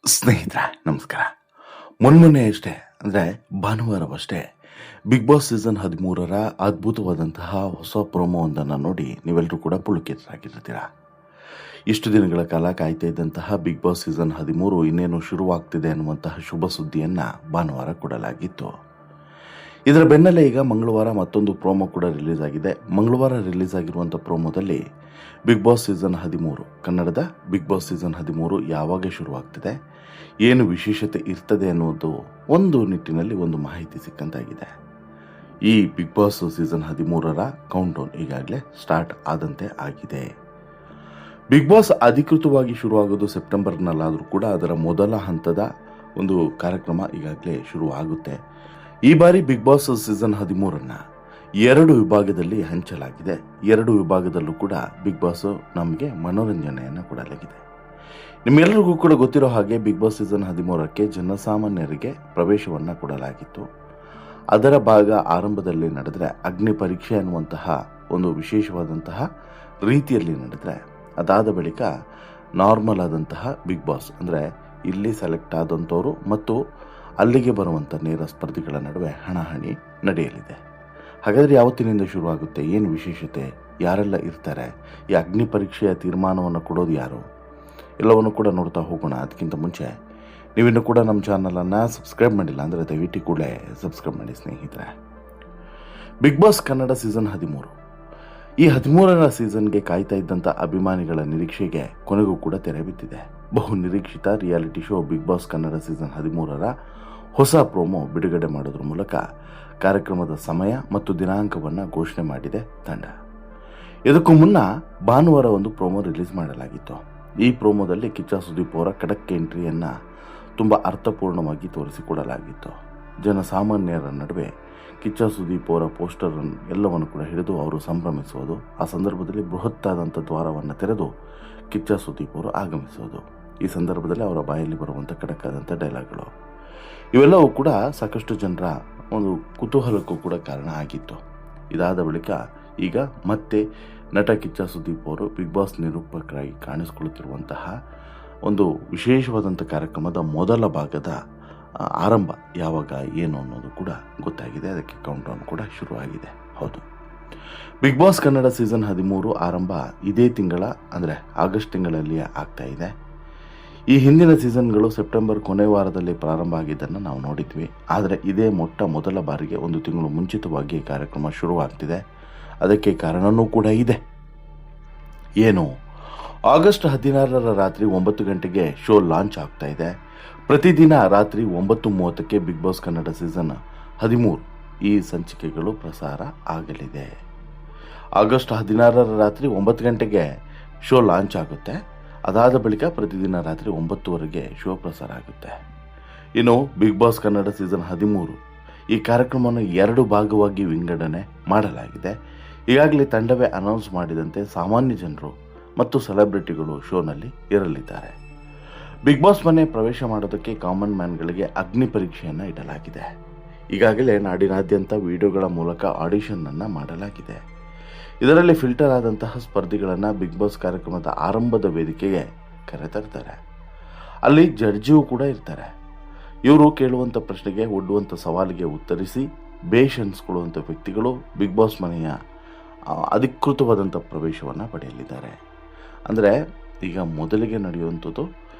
ಸ್ನೇಹಿತರೆ ನಮಸ್ಕಾರ. ಮೊನ್ನೆ ಅಷ್ಟೇ ಅಂದರೆ ಭಾನುವಾರವಷ್ಟೇ ಬಿಗ್ ಬಾಸ್ ಸೀಸನ್ 13ರ ಅದ್ಭುತವಾದಂತಹ ಹೊಸ ಪ್ರೊಮೋ ಒಂದನ್ನು ನೋಡಿ ನೀವೆಲ್ಲರೂ ಕೂಡ ಪುಳುಕಿತರಾಗಿರ್ತೀರ. ಇಷ್ಟು ದಿನಗಳ ಕಾಲ ಕಾಯ್ತಾ ಇದ್ದಂತಹ ಬಿಗ್ ಬಾಸ್ ಸೀಸನ್ 13 ಇನ್ನೇನು ಶುರುವಾಗ್ತಿದೆ ಅನ್ನುವಂತಹ ಶುಭ ಸುದ್ದಿಯನ್ನು ಭಾನುವಾರ ಕೊಡಲಾಗಿತ್ತು. ಇದರ ಬೆನ್ನಲ್ಲೇ ಈಗ ಮಂಗಳವಾರ ಮತ್ತೊಂದು ಪ್ರೋಮೋ ಕೂಡ ರಿಲೀಸ್ ಆಗಿದೆ. ಮಂಗಳವಾರ ರಿಲೀಸ್ ಆಗಿರುವಂಥ ಪ್ರೋಮೋದಲ್ಲಿ ಬಿಗ್ ಬಾಸ್ ಸೀಸನ್ 13 ಕನ್ನಡದ ಬಿಗ್ ಬಾಸ್ ಸೀಸನ್ 13 ಯಾವಾಗ ಶುರುವಾಗ್ತಿದೆ, ಏನು ವಿಶೇಷತೆ ಇರ್ತದೆ ಅನ್ನೋದು ಒಂದು ನಿಟ್ಟಿನಲ್ಲಿ ಒಂದು ಮಾಹಿತಿ ಸಿಕ್ಕಂತಾಗಿದೆ. ಈ ಬಿಗ್ ಬಾಸ್ ಸೀಸನ್ 13ರ ಕೌಂಟ್ಡೌನ್ ಈಗಾಗಲೇ ಸ್ಟಾರ್ಟ್ ಆದಂತೆ ಆಗಿದೆ. ಬಿಗ್ ಬಾಸ್ ಅಧಿಕೃತವಾಗಿ ಶುರುವಾಗೋದು ಸೆಪ್ಟೆಂಬರ್ನಲ್ಲಾದರೂ ಕೂಡ ಅದರ ಮೊದಲ ಹಂತದ ಒಂದು ಕಾರ್ಯಕ್ರಮ ಈಗಾಗಲೇ ಶುರು ಆಗುತ್ತೆ. ಈ ಬಾರಿ ಬಿಗ್ ಬಾಸ್ ಸೀಸನ್ 13ನ್ನು 2 ವಿಭಾಗದಲ್ಲಿ ಹಂಚಲಾಗಿದೆ. 2 ವಿಭಾಗದಲ್ಲೂ ಕೂಡ ಬಿಗ್ ಬಾಸ್ ನಮಗೆ ಮನೋರಂಜನೆಯನ್ನು ಕೊಡಲಾಗಿದೆ. ನಿಮ್ಮೆಲ್ಲರಿಗೂ ಕೂಡ ಗೊತ್ತಿರೋ ಹಾಗೆ ಬಿಗ್ ಬಾಸ್ ಸೀಸನ್ 13ಕ್ಕೆ ಜನಸಾಮಾನ್ಯರಿಗೆ ಪ್ರವೇಶವನ್ನು ಕೊಡಲಾಗಿತ್ತು. ಅದರ ಭಾಗ ಆರಂಭದಲ್ಲಿ ನಡೆದರೆ ಅಗ್ನಿ ಪರೀಕ್ಷೆ ಅನ್ನುವಂತಹ ಒಂದು ವಿಶೇಷವಾದಂತಹ ರೀತಿಯಲ್ಲಿ ನಡೆದರೆ, ಅದಾದ ಬಳಿಕ ನಾರ್ಮಲ್ ಆದಂತಹ ಬಿಗ್ ಬಾಸ್ ಅಂದರೆ ಇಲ್ಲಿ ಸೆಲೆಕ್ಟ್ ಆದಂಥವರು ಮತ್ತು ಅಲ್ಲಿಗೆ ಬರುವಂಥ ನೇರ ಸ್ಪರ್ಧಿಗಳ ನಡುವೆ ಹಣಾಹಣಿ ನಡೆಯಲಿದೆ. ಹಾಗಾದರೆ ಯಾವತ್ತಿನಿಂದ ಶುರುವಾಗುತ್ತೆ, ಏನು ವಿಶೇಷತೆ, ಯಾರೆಲ್ಲ ಇರ್ತಾರೆ, ಈ ಅಗ್ನಿ ಪರೀಕ್ಷೆಯ ತೀರ್ಮಾನವನ್ನು ಕೊಡೋದು ಯಾರು, ಎಲ್ಲವನ್ನು ಕೂಡ ನೋಡ್ತಾ ಹೋಗೋಣ. ಅದಕ್ಕಿಂತ ಮುಂಚೆ ನೀವಿನ್ನೂ ಕೂಡ ನಮ್ಮ ಚಾನಲನ್ನು ಸಬ್ಸ್ಕ್ರೈಬ್ ಮಾಡಿಲ್ಲ ಅಂದರೆ ದಯವಿಟ್ಟು ಕೂಡಲೇ ಸಬ್ಸ್ಕ್ರೈಬ್ ಮಾಡಿ ಸ್ನೇಹಿತರೆ. ಬಿಗ್ ಬಾಸ್ ಕನ್ನಡ ಸೀಸನ್ 13 ಈ 13ರ ಸೀಸನ್ಗೆ ಕಾಯ್ತಾ ಇದ್ದಂಥ ಅಭಿಮಾನಿಗಳ ನಿರೀಕ್ಷೆಗೆ ಕೊನೆಗೂ ಕೂಡ ತೆರೆ ಬಿದ್ದಿದೆ. ಬಹು ನಿರೀಕ್ಷಿತ reality show Bigg Boss Kannada season 13ರ ಹೊಸ ಪ್ರೋಮೋ ಬಿಡುಗಡೆ ಮಾಡೋದ್ರ ಮೂಲಕ ಕಾರ್ಯಕ್ರಮದ ಸಮಯ ಮತ್ತು ದಿನಾಂಕವನ್ನು ಘೋಷಣೆ ಮಾಡಿದೆ ತಂಡ. ಇದಕ್ಕೂ ಮುನ್ನ ಭಾನುವಾರ ಒಂದು ಪ್ರೋಮೋ ರಿಲೀಸ್ ಮಾಡಲಾಗಿತ್ತು. ಈ ಪ್ರೋಮೋದಲ್ಲಿ ಕಿಚ್ಚ ಸುದೀಪ್ ಅವರ ಖಡಕ್ ಎಂಟ್ರಿಯನ್ನು ತುಂಬ ಅರ್ಥಪೂರ್ಣವಾಗಿ ತೋರಿಸಿಕೊಡಲಾಗಿತ್ತು. ಜನಸಾಮಾನ್ಯರ ನಡುವೆ ಕಿಚ್ಚ ಸುದೀಪ್ ಅವರ ಪೋಸ್ಟರ್ ಎಲ್ಲವನ್ನು ಕೂಡ ಹಿಡಿದು ಅವರು ಸಂಭ್ರಮಿಸುವುದು, ಆ ಸಂದರ್ಭದಲ್ಲಿ ಬೃಹತ್ತಾದಂಥ ದ್ವಾರವನ್ನು ತೆರೆದು ಕಿಚ್ಚ ಸುದೀಪ್ ಅವರು ಆಗಮಿಸುವುದು, ಈ ಸಂದರ್ಭದಲ್ಲಿ ಅವರ ಬಾಯಲ್ಲಿ ಬರುವಂಥ ಖಡಕ್ಕಾದಂಥ ಡೈಲಾಗ್ಗಳು, ಇವೆಲ್ಲವೂ ಕೂಡ ಸಾಕಷ್ಟು ಜನರ ಒಂದು ಕುತೂಹಲಕ್ಕೂ ಕೂಡ ಕಾರಣ ಆಗಿತ್ತು. ಇದಾದ ಬಳಿಕ ಈಗ ಮತ್ತೆ ನಟ ಕಿಚ್ಚ ಸುದೀಪ್ ಅವರು ಬಿಗ್ ಬಾಸ್ ನಿರೂಪಕರಾಗಿ ಕಾಣಿಸಿಕೊಳ್ಳುತ್ತಿರುವಂತಹ ಒಂದು ವಿಶೇಷವಾದಂಥ ಕಾರ್ಯಕ್ರಮದ ಮೊದಲ ಭಾಗದ ಆರಂಭ ಯಾವಾಗ ಏನು ಅನ್ನೋದು ಕೂಡ ಗೊತ್ತಾಗಿದೆ. ಅದಕ್ಕೆ ಕೌಂಟ್ಡೌನ್ ಕೂಡ ಶುರುವಾಗಿದೆ. ಹೌದು, ಬಿಗ್ ಬಾಸ್ ಕನ್ನಡ ಸೀಸನ್ 13 ಆರಂಭ ಇದೇ ತಿಂಗಳ ಅಂದರೆ ಆಗಸ್ಟ್ ತಿಂಗಳಲ್ಲಿಯೇ ಆಗ್ತಾ ಇದೆ. ಈ ಹಿಂದಿನ ಸೀಸನ್ಗಳು ಸೆಪ್ಟೆಂಬರ್ ಕೊನೆ ವಾರದಲ್ಲಿ ಪ್ರಾರಂಭ ಆಗಿದ್ದನ್ನು ನಾವು ನೋಡಿದ್ವಿ. ಆದರೆ ಇದೇ ಮೊದಲ ಬಾರಿಗೆ ಒಂದು ತಿಂಗಳು ಮುಂಚಿತವಾಗಿ ಕಾರ್ಯಕ್ರಮ ಶುರುವಾಗ್ತಿದೆ. ಅದಕ್ಕೆ ಕಾರಣವೂ ಕೂಡ ಇದೆ. ಏನು, ಆಗಸ್ಟ್ 16ರ ರಾತ್ರಿ 9 ಗಂಟೆಗೆ ಶೋ ಲಾಂಚ್ ಆಗ್ತಾ ಇದೆ. ಪ್ರತಿದಿನ ರಾತ್ರಿ 9:30ಕ್ಕೆ ಬಿಗ್ ಬಾಸ್ ಕನ್ನಡ ಸೀಸನ್ 13 ಈ ಸಂಚಿಕೆಗಳು ಪ್ರಸಾರ ಆಗಲಿದೆ. ಆಗಸ್ಟ್ 16ರ ರಾತ್ರಿ 9 ಗಂಟೆಗೆ ಶೋ ಲಾಂಚ್ ಆಗುತ್ತೆ. ಅದಾದ ಬಳಿಕ ಪ್ರತಿದಿನ ರಾತ್ರಿ 9:00ವರೆಗೆ ಶೋ ಪ್ರಸಾರ ಆಗುತ್ತೆ. ಇನ್ನು ಬಿಗ್ ಬಾಸ್ ಕನ್ನಡ ಸೀಸನ್ 13 ಈ ಕಾರ್ಯಕ್ರಮವನ್ನು 2 ಭಾಗವಾಗಿ ವಿಂಗಡಣೆ ಮಾಡಲಾಗಿದೆ. ಈಗಾಗಲೇ ತಂಡವೇ ಅನೌನ್ಸ್ ಮಾಡಿದಂತೆ ಸಾಮಾನ್ಯ ಜನರು ಮತ್ತು ಸೆಲೆಬ್ರಿಟಿಗಳು ಶೋನಲ್ಲಿ ಇರಲಿದ್ದಾರೆ. ಬಿಗ್ ಬಾಸ್ ಮನೆ ಪ್ರವೇಶ ಮಾಡೋದಕ್ಕೆ ಕಾಮನ್ ಮ್ಯಾನ್ಗಳಿಗೆ ಅಗ್ನಿ ಪರೀಕ್ಷೆಯನ್ನು ಇಡಲಾಗಿದೆ. ಈಗಾಗಲೇ ನಾಡಿನಾದ್ಯಂತ ವಿಡಿಯೋಗಳ ಮೂಲಕ ಆಡಿಷನ್ ಮಾಡಲಾಗಿದೆ. ಇದರಲ್ಲಿ ಫಿಲ್ಟರ್ ಆದಂತಹ ಸ್ಪರ್ಧಿಗಳನ್ನು ಬಿಗ್ ಬಾಸ್ ಕಾರ್ಯಕ್ರಮದ ಆರಂಭದ ವೇದಿಕೆಗೆ ಕರೆತರ್ತಾರೆ. ಅಲ್ಲಿ ಜಡ್ಜಿಯೂ ಕೂಡ ಇರ್ತಾರೆ. ಇವರು ಕೇಳುವಂಥ ಪ್ರಶ್ನೆಗೆ, ಒಡ್ಡುವಂಥ ಸವಾಲಿಗೆ ಉತ್ತರಿಸಿ ಬೇಷ್ ಅನ್ಸ್ಕೊಳ್ಳುವಂಥ ವ್ಯಕ್ತಿಗಳು ಬಿಗ್ ಬಾಸ್ ಮನೆಯ ಅಧಿಕೃತವಾದಂಥ ಪ್ರವೇಶವನ್ನು ಪಡೆಯಲಿದ್ದಾರೆ. ಅಂದರೆ ಈಗ ಮೊದಲಿಗೆ ನಡೆಯುವಂಥದ್ದು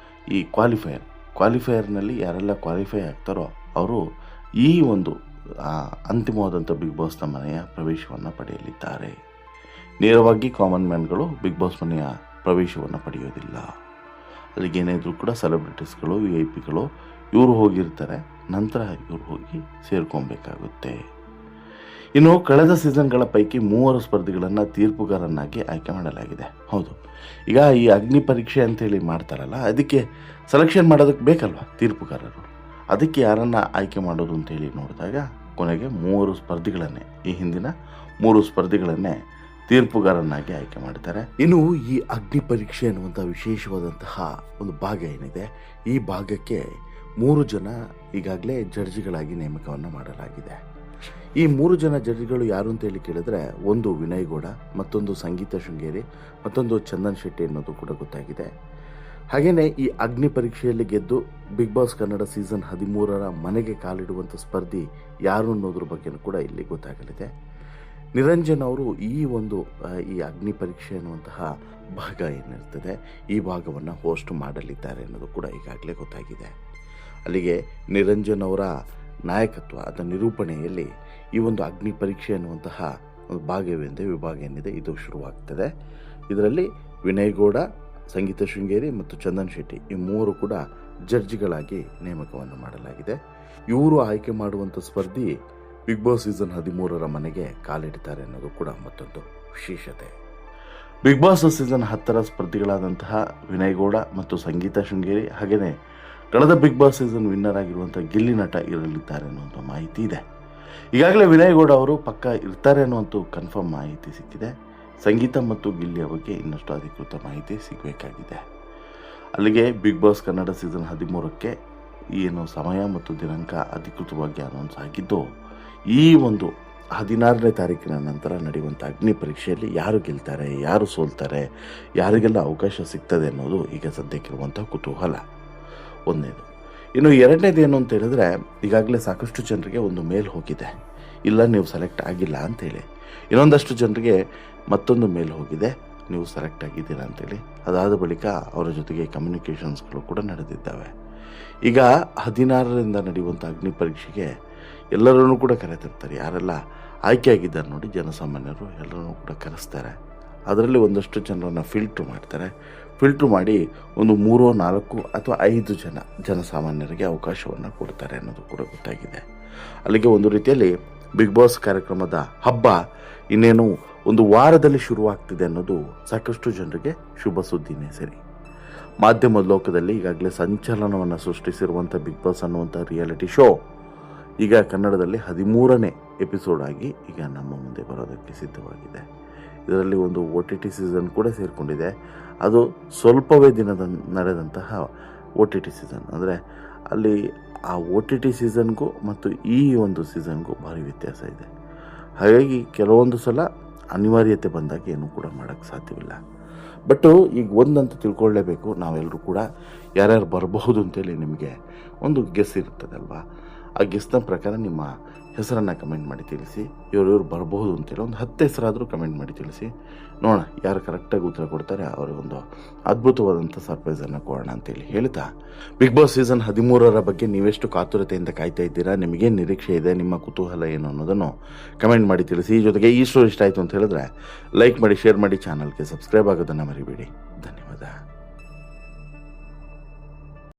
ಈ ಕ್ವಾಲಿಫೈಯರ್ನಲ್ಲಿ ಯಾರೆಲ್ಲ ಕ್ವಾಲಿಫೈ ಆಗ್ತಾರೋ ಅವರು ಈ ಒಂದು ಅಂತಿಮವಾದಂಥ ಬಿಗ್ ಬಾಸ್ನ ಮನೆಯ ಪ್ರವೇಶವನ್ನು ಪಡೆಯಲಿದ್ದಾರೆ. ನೇರವಾಗಿ ಕಾಮನ್ ಮ್ಯಾನ್ಗಳು ಬಿಗ್ ಬಾಸ್ ಮನೆಯ ಪ್ರವೇಶವನ್ನು ಪಡೆಯೋದಿಲ್ಲ. ಅಲ್ಲಿಗೇನಿದ್ರು ಕೂಡ ಸೆಲೆಬ್ರಿಟೀಸ್ಗಳು, VIP ಇವರು ಹೋಗಿರ್ತಾರೆ. ನಂತರ ಇವರು ಹೋಗಿ ಸೇರ್ಕೊಬೇಕಾಗುತ್ತೆ. ಇನ್ನು ಕಳೆದ ಸೀಸನ್ಗಳ ಪೈಕಿ 3 ಸ್ಪರ್ಧಿಗಳನ್ನು ತೀರ್ಪುಗಾರನ್ನಾಗಿ ಆಯ್ಕೆ ಮಾಡಲಾಗಿದೆ. ಹೌದು, ಈಗ ಈ ಅಗ್ನಿ ಪರೀಕ್ಷೆ ಅಂತೇಳಿ ಮಾಡ್ತಾರಲ್ಲ, ಅದಕ್ಕೆ ಸೆಲೆಕ್ಷನ್ ಮಾಡೋದಕ್ಕೆ ಬೇಕಲ್ವ ತೀರ್ಪುಗಾರರು. ಅದಕ್ಕೆ ಯಾರನ್ನು ಆಯ್ಕೆ ಮಾಡೋದು ಅಂತೇಳಿ ನೋಡಿದಾಗ ಕೊನೆಗೆ 3 ಸ್ಪರ್ಧಿಗಳನ್ನೇ, ಈ ಹಿಂದಿನ 3 ಸ್ಪರ್ಧಿಗಳನ್ನೇ ತೀರ್ಪುಗಾರನ್ನಾಗಿ ಆಯ್ಕೆ ಮಾಡ್ತಾರೆ. ಇನ್ನು ಈ ಅಗ್ನಿ ಪರೀಕ್ಷೆ ಅನ್ನುವಂಥ ವಿಶೇಷವಾದಂತಹ ಒಂದು ಭಾಗ ಏನಿದೆ, ಈ ಭಾಗಕ್ಕೆ 3 ಜನ ಈಗಾಗಲೇ ಜಡ್ಜಿಗಳಾಗಿ ನೇಮಕವನ್ನು ಮಾಡಲಾಗಿದೆ. ಈ 3 ಜನ ಜಡ್ಜಿಗಳು ಯಾರು ಅಂತೇಳಿ ಕೇಳಿದ್ರೆ, ಒಂದು ವಿನಯ್ ಗೌಡ, ಮತ್ತೊಂದು ಸಂಗೀತ ಶೃಂಗೇರಿ, ಮತ್ತೊಂದು ಚಂದನ್ ಶೆಟ್ಟಿ ಅನ್ನೋದು ಕೂಡ ಗೊತ್ತಾಗಿದೆ. ಹಾಗೆಯೇ ಈ ಅಗ್ನಿ ಪರೀಕ್ಷೆಯಲ್ಲಿ ಗೆದ್ದು ಬಿಗ್ ಬಾಸ್ ಕನ್ನಡ ಸೀಸನ್ 13ರ ಮನೆಗೆ ಕಾಲಿಡುವಂಥ ಸ್ಪರ್ಧಿ ಯಾರು ಅನ್ನೋದ್ರ ಬಗ್ಗೆನೂ ಕೂಡ ಇಲ್ಲಿ ಗೊತ್ತಾಗಲಿದೆ. ನಿರಂಜನ್ ಅವರು ಈ ಅಗ್ನಿ ಪರೀಕ್ಷೆ ಅನ್ನುವಂತಹ ಭಾಗ ಏನಿರ್ತದೆ ಈ ಭಾಗವನ್ನು ಹೋಸ್ಟ್ ಮಾಡಲಿದ್ದಾರೆ ಅನ್ನೋದು ಕೂಡ ಈಗಾಗಲೇ ಗೊತ್ತಾಗಿದೆ. ಅಲ್ಲಿಗೆ ನಿರಂಜನ್ ಅವರ ನಾಯಕತ್ವ ಅಥವಾ ನಿರೂಪಣೆಯಲ್ಲಿ ಈ ಒಂದು ಅಗ್ನಿ ಪರೀಕ್ಷೆ ಅನ್ನುವಂತಹ ವಿಭಾಗ ಏನಿದೆ ಇದು ಶುರುವಾಗ್ತದೆ. ಇದರಲ್ಲಿ ವಿನಯ್ ಗೌಡ, ಸಂಗೀತ ಶೃಂಗೇರಿ ಮತ್ತು ಚಂದನ್ ಶೆಟ್ಟಿ ಈ ಮೂವರು ಕೂಡ ಜಡ್ಜ್ಗಳಾಗಿ ನೇಮಕವನ್ನು ಮಾಡಲಾಗಿದೆ. ಇವರು ಆಯ್ಕೆ ಮಾಡುವಂಥ ಸ್ಪರ್ಧಿ ಬಿಗ್ ಬಾಸ್ ಸೀಸನ್ 13ರ ಮನೆಗೆ ಕಾಲಿಡ್ತಾರೆ ಅನ್ನೋದು ಕೂಡ ಮತ್ತೊಂದು ವಿಶೇಷತೆ. ಬಿಗ್ ಬಾಸ್ ಸೀಸನ್ 10ರ ಸ್ಪರ್ಧಿಗಳಾದಂತಹ ವಿನಯ್ ಗೌಡ ಮತ್ತು ಸಂಗೀತ ಶೃಂಗೇರಿ ಹಾಗೆಯೇ ಕಳೆದ ಬಿಗ್ ಬಾಸ್ ಸೀಸನ್ ವಿನ್ನರ್ ಆಗಿರುವಂಥ ಗಿಲ್ಲಿ ನಟ ಇರಲಿದ್ದಾರೆ ಅನ್ನುವಂಥ ಮಾಹಿತಿ ಇದೆ. ಈಗಾಗಲೇ ವಿನಯ್ ಗೌಡ ಅವರು ಪಕ್ಕ ಇರ್ತಾರೆ ಅನ್ನುವಂಥ ಕನ್ಫರ್ಮ್ ಮಾಹಿತಿ ಸಿಕ್ಕಿದೆ. ಸಂಗೀತ ಮತ್ತು ಗಿಲ್ಲಿಯ ಬಗ್ಗೆ ಇನ್ನಷ್ಟು ಅಧಿಕೃತ ಮಾಹಿತಿ ಸಿಗಬೇಕಾಗಿದೆ. ಅಲ್ಲಿಗೆ ಬಿಗ್ ಬಾಸ್ ಕನ್ನಡ ಸೀಸನ್ 13ಕ್ಕೆ ಏನು ಸಮಯ ಮತ್ತು ದಿನಾಂಕ ಅಧಿಕೃತವಾಗಿ ಅನೌನ್ಸ್ ಆಗಿದ್ದು, ಈ ಒಂದು 16ನೇ ತಾರೀಕಿನ ನಂತರ ನಡೆಯುವಂಥ ಅಗ್ನಿ ಪರೀಕ್ಷೆಯಲ್ಲಿ ಯಾರು ಗೆಲ್ತಾರೆ, ಯಾರು ಸೋಲ್ತಾರೆ, ಯಾರಿಗೆಲ್ಲ ಅವಕಾಶ ಸಿಗ್ತದೆ ಅನ್ನೋದು ಈಗ ಸದ್ಯಕ್ಕಿರುವಂಥ ಕುತೂಹಲ ಒಂದನೇದು. ಇನ್ನು ಎರಡನೇದು ಏನು ಅಂತ ಹೇಳಿದ್ರೆ, ಈಗಾಗಲೇ ಸಾಕಷ್ಟು ಜನರಿಗೆ ಒಂದು ಮೇಲ್ ಹೋಗಿದೆ, ಇಲ್ಲ ನೀವು ಸೆಲೆಕ್ಟ್ ಆಗಿಲ್ಲ ಅಂತೇಳಿ. ಇನ್ನೊಂದಷ್ಟು ಜನರಿಗೆ ಮತ್ತೊಂದು ಮೇಲ್ ಹೋಗಿದೆ, ನೀವು ಸೆಲೆಕ್ಟ್ ಆಗಿದ್ದೀರಾ ಅಂತೇಳಿ. ಅದಾದ ಬಳಿಕ ಅವರ ಜೊತೆಗೆ ಕಮ್ಯುನಿಕೇಷನ್ಸ್ಗಳು ಕೂಡ ನಡೆದಿದ್ದಾವೆ. ಈಗ 16ರಿಂದ ನಡೆಯುವಂಥ ಅಗ್ನಿ ಪರೀಕ್ಷೆಗೆ ಎಲ್ಲರನ್ನೂ ಕೂಡ ಕರೆತಿರ್ತಾರೆ. ಯಾರೆಲ್ಲ ಆಯ್ಕೆಯಾಗಿದ್ದಾರೆ ನೋಡಿ, ಜನಸಾಮಾನ್ಯರು ಎಲ್ಲರನ್ನೂ ಕೂಡ ಕರೆಸ್ತಾರೆ. ಅದರಲ್ಲಿ ಒಂದಷ್ಟು ಜನರನ್ನು ಫಿಲ್ಟ್ರು ಮಾಡಿ ಒಂದು 3, 4 ಅಥವಾ 5 ಜನಸಾಮಾನ್ಯರಿಗೆ ಅವಕಾಶವನ್ನು ಕೊಡ್ತಾರೆ ಅನ್ನೋದು ಕೂಡ ಗೊತ್ತಾಗಿದೆ. ಅಲ್ಲಿಗೆ ಒಂದು ರೀತಿಯಲ್ಲಿ ಬಿಗ್ ಬಾಸ್ ಕಾರ್ಯಕ್ರಮದ ಹಬ್ಬ ಇನ್ನೇನು ಒಂದು ವಾರದಲ್ಲಿ ಶುರುವಾಗ್ತಿದೆ ಅನ್ನೋದು ಸಾಕಷ್ಟು ಜನರಿಗೆ ಶುಭ ಸುದ್ದಿನೇ ಸರಿ. ಮಾಧ್ಯಮ ಲೋಕದಲ್ಲಿ ಈಗಾಗಲೇ ಸಂಚಲನವನ್ನು ಸೃಷ್ಟಿಸಿರುವಂಥ ಬಿಗ್ ಬಾಸ್ ಅನ್ನುವಂಥ ರಿಯಾಲಿಟಿ ಶೋ ಈಗ ಕನ್ನಡದಲ್ಲಿ 13ನೇ ಎಪಿಸೋಡ್ ಆಗಿ ಈಗ ನಮ್ಮ ಮುಂದೆ ಬರೋದಕ್ಕೆ ಸಿದ್ಧವಾಗಿದೆ. ಇದರಲ್ಲಿ ಒಂದು OTT ಸೀಸನ್ ಕೂಡ ಸೇರಿಕೊಂಡಿದೆ. ಅದು ಸ್ವಲ್ಪವೇ ದಿನದ ನಡೆದಂತಹ OTT ಸೀಸನ್. ಅಂದರೆ ಅಲ್ಲಿ ಆ OTT ಸೀಸನ್ಗೂ ಮತ್ತು ಈ ಒಂದು ಸೀಸನ್ಗೂ ಭಾರಿ ವ್ಯತ್ಯಾಸ ಇದೆ. ಹಾಗಾಗಿ ಕೆಲವೊಂದು ಸಲ ಅನಿವಾರ್ಯತೆ ಬಂದಾಗ ಏನೂ ಕೂಡ ಮಾಡೋಕ್ಕೆ ಸಾಧ್ಯವಿಲ್ಲ. ಬಟ್ ಈಗ ಒಂದಂತ ತಿಳ್ಕೊಳ್ಳೇಬೇಕು, ನಾವೆಲ್ಲರೂ ಕೂಡ ಯಾರ್ಯಾರು ಬರಬಹುದು ಅಂತೇಳಿ ನಿಮಗೆ ಒಂದು ಗೆಸ್ ಇರ್ತದಲ್ವಾ, ಆ ಗೆಸ್ನ ಪ್ರಕಾರ ನಿಮ್ಮ ಹೆಸರನ್ನು ಕಮೆಂಟ್ ಮಾಡಿ ತಿಳಿಸಿ. ಇವರು ಬರಬಹುದು ಅಂತೇಳಿ ಒಂದು 10 ಹೆಸರಾದರೂ ಕಮೆಂಟ್ ಮಾಡಿ ತಿಳಿಸಿ. ನೋಡೋಣ ಯಾರು ಕರೆಕ್ಟಾಗಿ ಉತ್ತರ ಕೊಡ್ತಾರೆ, ಅವರಿಗೊಂದು ಅದ್ಭುತವಾದಂಥ ಸರ್ಪ್ರೈಸನ್ನು ಕೊಡೋಣ ಅಂತೇಳಿ ಹೇಳ್ತಾ, ಬಿಗ್ ಬಾಸ್ ಸೀಸನ್ 13ರ ಬಗ್ಗೆ ನೀವೆಷ್ಟು ಕಾತುರತೆಯಿಂದ ಕಾಯ್ತಾ ಇದ್ದೀರಾ, ನಿಮಗೇನು ನಿರೀಕ್ಷೆ ಇದೆ, ನಿಮ್ಮ ಕುತೂಹಲ ಏನು ಅನ್ನೋದನ್ನು ಕಮೆಂಟ್ ಮಾಡಿ ತಿಳಿಸಿ. ಜೊತೆಗೆ ಈ ಸ್ಟೋರಿ ಇಷ್ಟ ಆಯಿತು ಅಂತ ಹೇಳಿದ್ರೆ ಲೈಕ್ ಮಾಡಿ, ಶೇರ್ ಮಾಡಿ, ಚಾನಲ್ಗೆ ಸಬ್ಸ್ಕ್ರೈಬ್ ಆಗೋದನ್ನು ಮರಿಬೇಡಿ. ಧನ್ಯವಾದ.